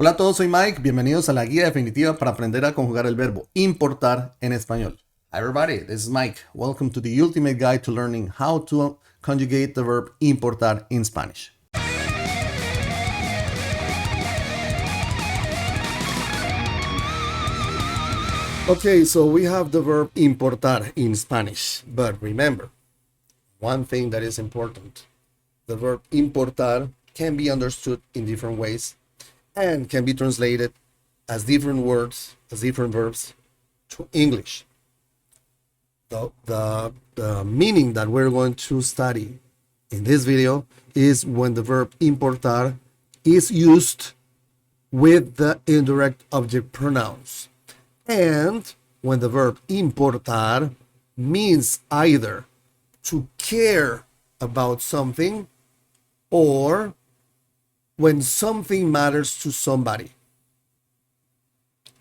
Hola a todos, soy Mike. Bienvenidos a la guía definitiva para aprender a conjugar el verbo importar en español. Hi everybody, this is Mike. Welcome to the ultimate guide to learning how to conjugate the verb importar in Spanish. Okay, so we have the verb importar in Spanish, but remember, one thing that is important. The verb importar can be understood in different ways and can be translated as different words, as different verbs to English. The meaning that we're going to study in this video is when the verb importar is used with the indirect object pronouns, and when the verb importar means either to care about something or when something matters to somebody.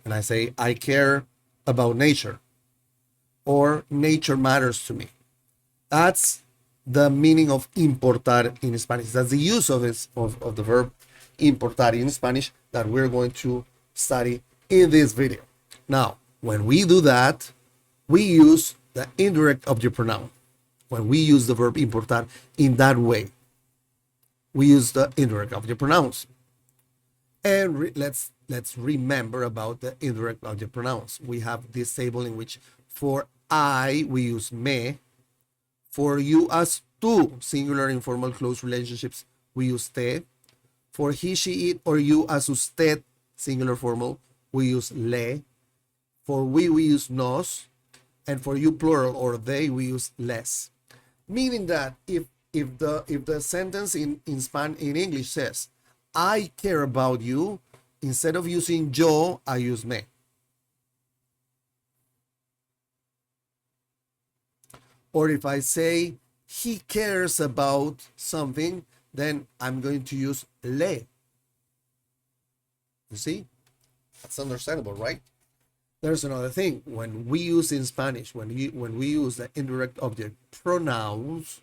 And I say, I care about nature, or nature matters to me. That's the meaning of importar in Spanish. That's the use of the verb importar in Spanish that we're going to study in this video. Now, when we do that, we use the indirect object pronoun. When we use the verb importar in that way, we use the indirect object pronouns. And let's remember about the indirect object pronouns. We have this table in which for I, we use me. For you as tú, singular informal close relationships, we use te. For he, she, it, or you as usted, singular formal, we use le. For we use nos. And for you, plural, or they, we use les. Meaning that if the sentence in English says, I care about you, instead of using yo, I use me. Or if I say he cares about something, then I'm going to use le. You see? That's understandable, right? There's another thing. When we use in Spanish, when we use the indirect object pronouns,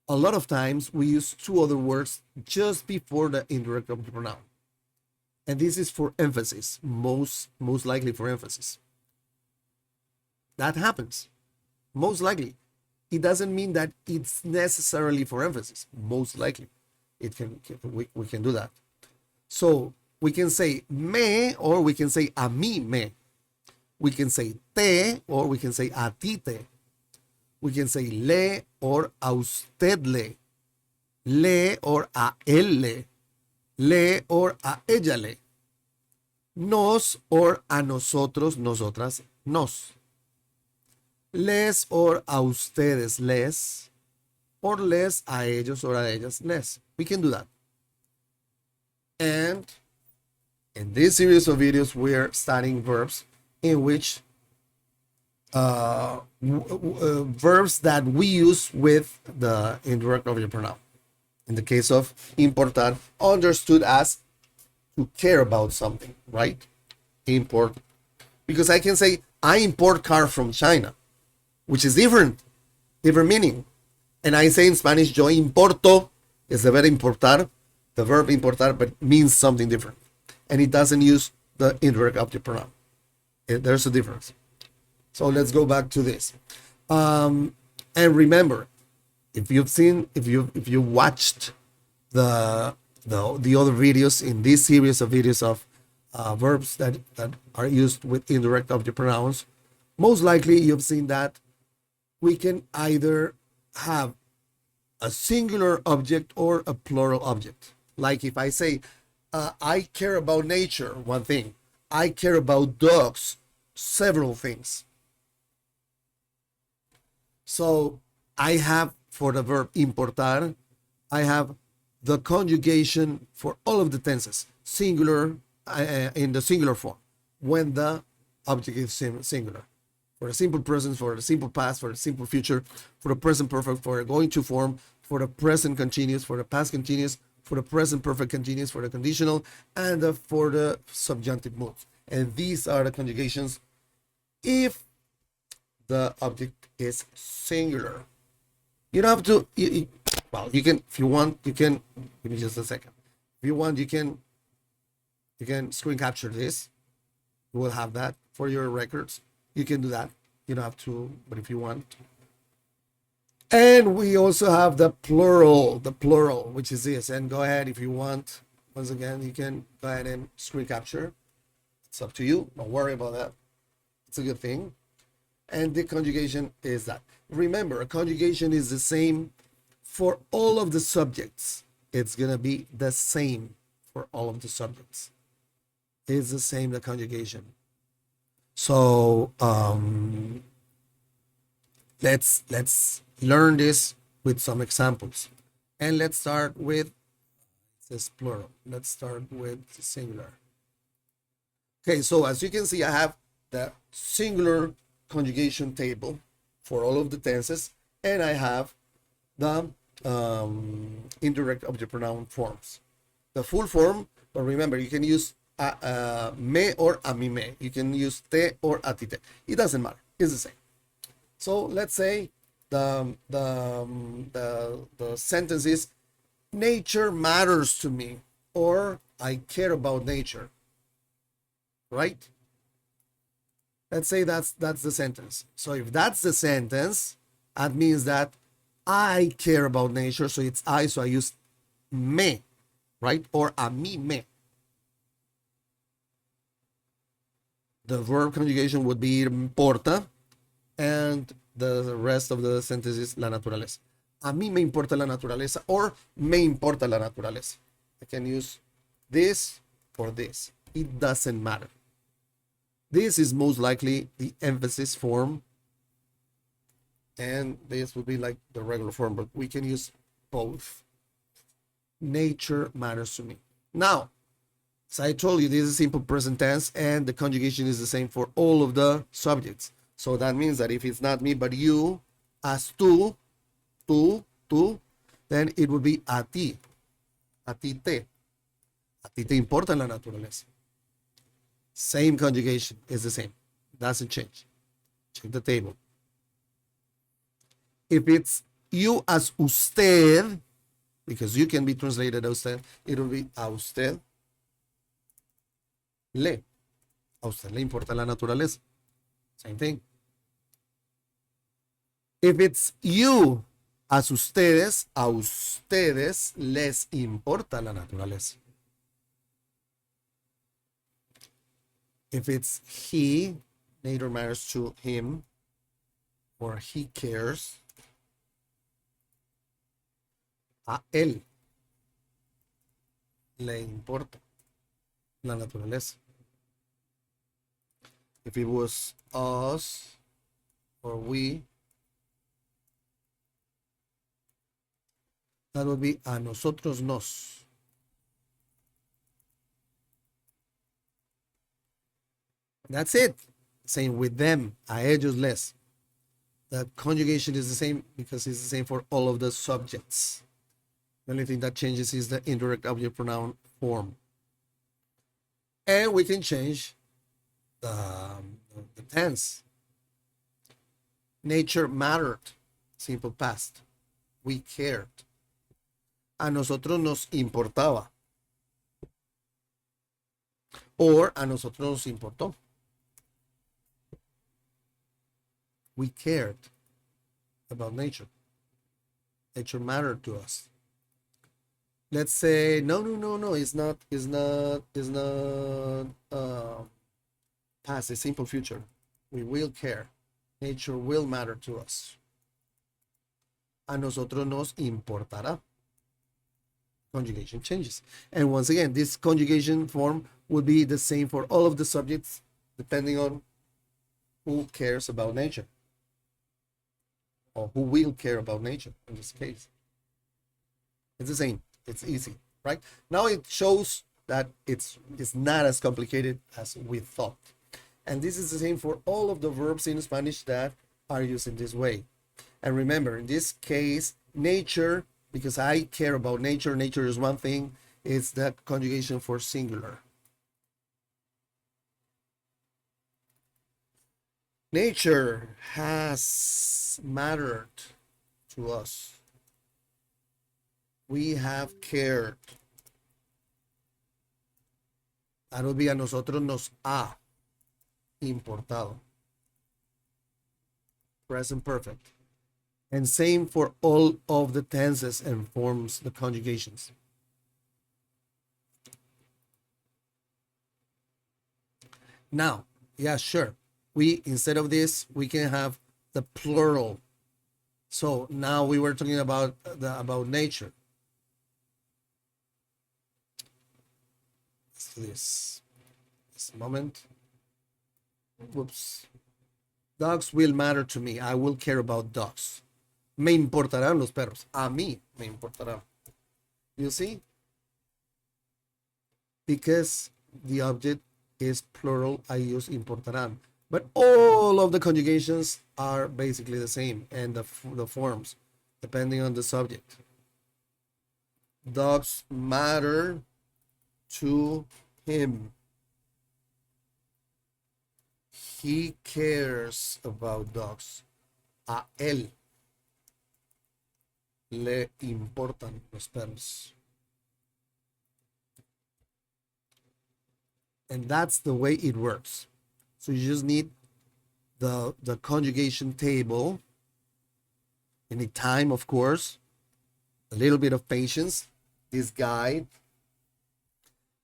a lot of times we use two other words just before the indirect object pronoun. And this is for emphasis, most likely for emphasis. That happens, most likely. It doesn't mean that it's necessarily for emphasis. Most likely, we can do that. So we can say me, or we can say a mí me. We can say te, or we can say a ti te. We can say le or a usted le or a él le or a ella le, nos or a nosotros, nosotras, nos, les or a ustedes les, or les a ellos or a ellas les. We can do that. And in this series of videos, we are studying verbs in which verbs that we use with the indirect object pronoun. In the case of importar, understood as to care about something, right? Import. Because I can say, I import car from China, which is different meaning. And I say in Spanish, yo importo, is the verb importar, but means something different. And it doesn't use the indirect object pronoun. There's a difference. So let's go back to this. And remember, if you watched the other videos in this series of videos of verbs that are used with indirect object pronouns, most likely you've seen that we can either have a singular object or a plural object. Like if I say, I care about nature, one thing. I care about dogs, several things. So I have, for the verb importar, I have the conjugation for all of the tenses, singular, in the singular form, when the object is singular. For the simple present, for the simple past, for the simple future, for the present perfect, for the going to form, for the present continuous, for the past continuous, for the present perfect continuous, for the conditional, and for the subjunctive moods. And these are the conjugations if the object is singular. You don't have to, well, you can, if you want, you can, give me just a second. If you want, you can You can screen capture this. You will have that for your records. You can do that. You don't have to, but if you want. And we also have the plural, which is this. And go ahead if you want. Once again, you can go ahead and screen capture. It's up to you. Don't worry about that. It's a good thing. And the conjugation is that. Remember, a conjugation is the same for all of the subjects. It's going to be the same for all of the subjects. It's the same, the conjugation. So let's learn this with some examples. And let's start with this plural. Let's start with the singular. Okay, so as you can see, I have the singular conjugation table for all of the tenses, and I have the indirect object pronoun forms. The full form, but remember, you can use me or a mí me. You can use te or a ti te. It doesn't matter. It's the same. So let's say the sentence is, nature matters to me, or I care about nature. Right? Let's say that's the sentence. So if that's the sentence, that means that I care about nature. So it's I, so I use me, right? Or a mí me. The verb conjugation would be importa, and the rest of the sentence is la naturaleza. A mí me importa la naturaleza, or me importa la naturaleza. I can use this or this. It doesn't matter. This is most likely the emphasis form, and this would be like the regular form, but we can use both. Nature matters to me. Now, as I told you, this is simple present tense, and the conjugation is the same for all of the subjects. So that means that if it's not me, but you, as tú, then it would be a ti te. A ti te importa la naturaleza. Same conjugation is the same. Doesn't change. Check the table. If it's you as usted, because you can be translated as usted, it will be a usted le. A usted le importa la naturaleza. Same thing. If it's you as ustedes, a ustedes les importa la naturaleza. If it's he, nature matters to him, or he cares, a él le importa la naturaleza. If it was us or we, that would be a nosotros nos. That's it. Same with them, a ellos les. The conjugation is the same because it's the same for all of the subjects. The only thing that changes is the indirect object pronoun form. And we can change the tense. Nature mattered, simple past. We cared. A nosotros nos importaba. Or a nosotros nos importó. We cared about nature. Nature mattered to us. Let's say no, it's not past, it's simple future. We will care. Nature will matter to us. A nosotros nos importará. Conjugation changes. And once again, this conjugation form would be the same for all of the subjects, depending on who cares about nature, or who will care about nature in this case. It's the same. It's easy, right? Now it shows that it's not as complicated as we thought. And this is the same for all of the verbs in Spanish that are used in this way. And remember, in this case, nature, because I care about nature, nature is one thing, it's the conjugation for singular. Nature has mattered to us. We have cared That would be a nosotros nos ha importado. Present perfect. And same for all of the tenses and forms, the conjugations. Now, yeah, sure. Instead of this, we can have the plural. So now we were talking about about nature. Let's do this moment. Whoops. Dogs will matter to me. I will care about dogs. Me importarán los perros. A mí me importarán. You see? Because the object is plural, I use importarán. But all of the conjugations are basically the same, and the forms, depending on the subject. Dogs matter to him. He cares about dogs. A él le importan los perros. And that's the way it works. So you just need the conjugation table. You need time, of course, a little bit of patience, this guide,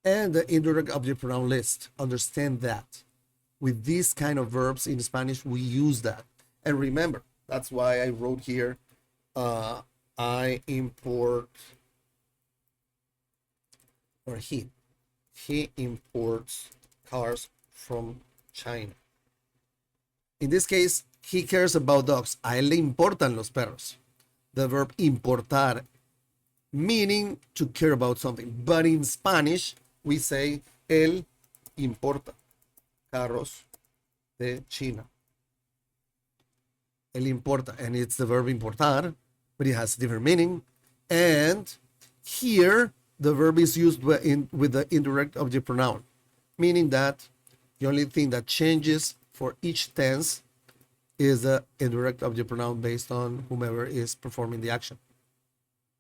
and the indirect object pronoun list. Understand that. With these kind of verbs in Spanish, we use that. And remember, that's why I wrote here, I import, or he imports cars from China. In this case, he cares about dogs. A él le importan los perros. The verb importar, meaning to care about something. But in Spanish, we say, él importa carros de China. Él importa, and it's the verb importar, but it has a different meaning. And here, the verb is used with the indirect object pronoun, meaning that the only thing that changes for each tense is the indirect object pronoun based on whomever is performing the action.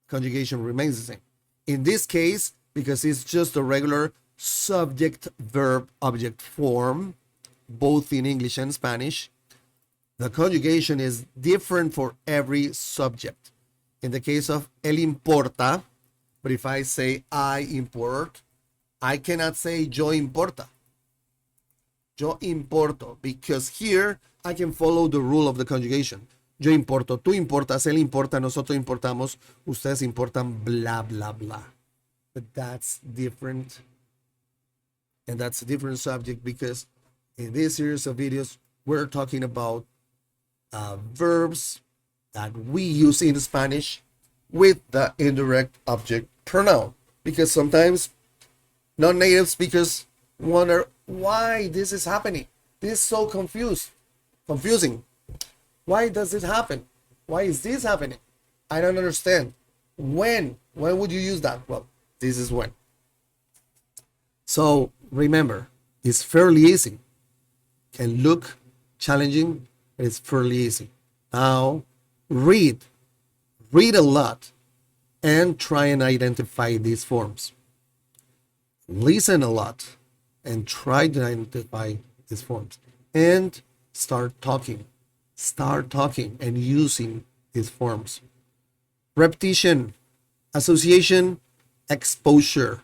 Conjugation remains the same. In this case, because it's just a regular subject verb object form, both in English and Spanish, the conjugation is different for every subject. In the case of él importa, but if I say I import, I cannot say yo importa. Yo importo, because here I can follow the rule of the conjugation. Yo importo, tú importas, él importa, nosotros importamos, ustedes importan, blah, blah, blah. But that's different. And that's a different subject because in this series of videos, we're talking about verbs that we use in Spanish with the indirect object pronoun. Because sometimes non-native speakers wonder why this is happening. This is so confusing. Why does it happen? Why is this happening? I don't understand. When would you use that? Well, this is when. So remember, it's fairly easy. Can look challenging, but it's fairly easy. Now, read a lot, and try and identify these forms. Listen a lot, and try to identify these forms. And start talking and using these forms. Repetition, association, exposure.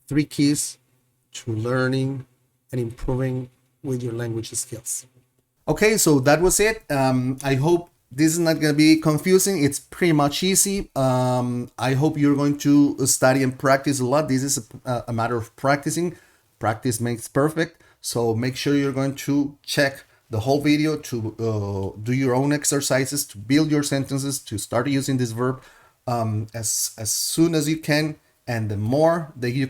3 keys to learning and improving with your language skills. Okay, so that was it. I hope this is not going to be confusing. It's pretty much easy. I hope you're going to study and practice a lot. This is a matter of practicing. Practice makes perfect. So make sure you're going to check the whole video to do your own exercises, to build your sentences, to start using this verb as soon as you can. And the more that you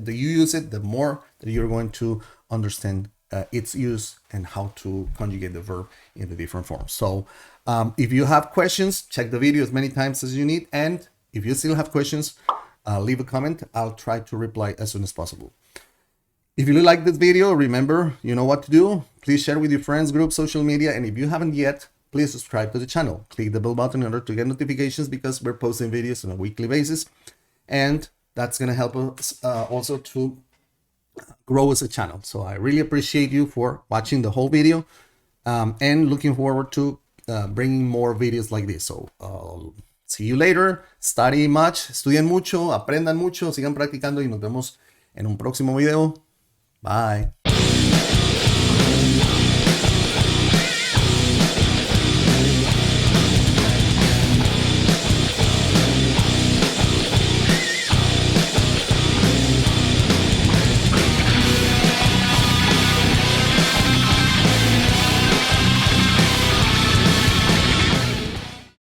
use it, the more that you're going to understand its use and how to conjugate the verb in the different forms. So if you have questions, check the video as many times as you need. And if you still have questions, leave a comment. I'll try to reply as soon as possible. If you like this video, remember, you know what to do. Please share with your friends, groups, social media. And if you haven't yet, please subscribe to the channel. Click the bell button in order to get notifications because we're posting videos on a weekly basis. And that's going to help us also to grow as a channel. So I really appreciate you for watching the whole video, and looking forward to bringing more videos like this. So see you later. Study much, estudien mucho, aprendan mucho, sigan practicando y nos vemos en un próximo video. Bye.